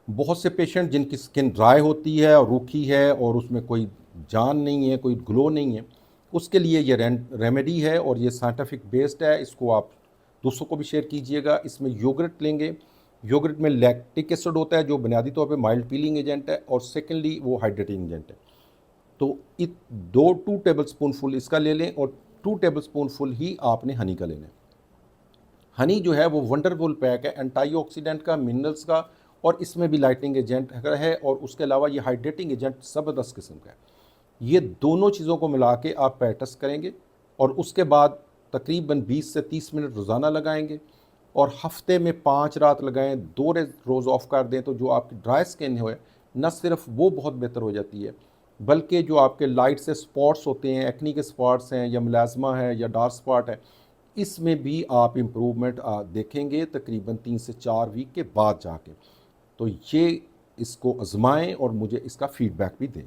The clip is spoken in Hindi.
बहुत से पेशेंट जिनकी स्किन ड्राई होती है और रूखी है और उसमें कोई जान नहीं है, कोई ग्लो नहीं है, उसके लिए ये रेमेडी है और ये साइंटिफिक बेस्ड है। इसको आप दूसरों को भी शेयर कीजिएगा। इसमें योगर्ट लेंगे। योगर्ट में लैक्टिक एसिड होता है जो बुनियादी तौर पे माइल्ड पीलिंग एजेंट है, और सेकेंडली वो हाइड्रेटिंग एजेंट है। तो इत 2 टेबल स्पून फुल इसका ले लें, और 2 टेबल स्पून फुल ही आपने हनी का लेना है। हनी जो है वो वंडरफुल पैक है एंटीऑक्सीडेंट का, मिनरल्स का, और इसमें भी लाइटनिंग एजेंट है, और उसके अलावा ये हाइड्रेटिंग एजेंट ज़बरदस्त किस्म का है। ये दोनों चीज़ों को मिला के आप पैर टेस्ट करेंगे, और उसके बाद तकरीबन 20 से 30 मिनट रोज़ाना लगाएंगे, और हफ्ते में 5 रात लगाएं, 2 रोज़ ऑफ कर दें, तो जो आपकी ड्राई स्किन है न सिर्फ वो बहुत बेहतर हो जाती है, बल्कि जो आपके लाइट से स्पॉट्स होते हैं, एक्नी के स्पॉट्स हैं, या मुलाजमा है, या डार्क स्पॉट है, इसमें भी आप इम्प्रूवमेंट देखेंगे तकरीबन 3 से 4 वीक के बाद जाके। तो ये इसको आजमाएं और मुझे इसका फीडबैक भी दें।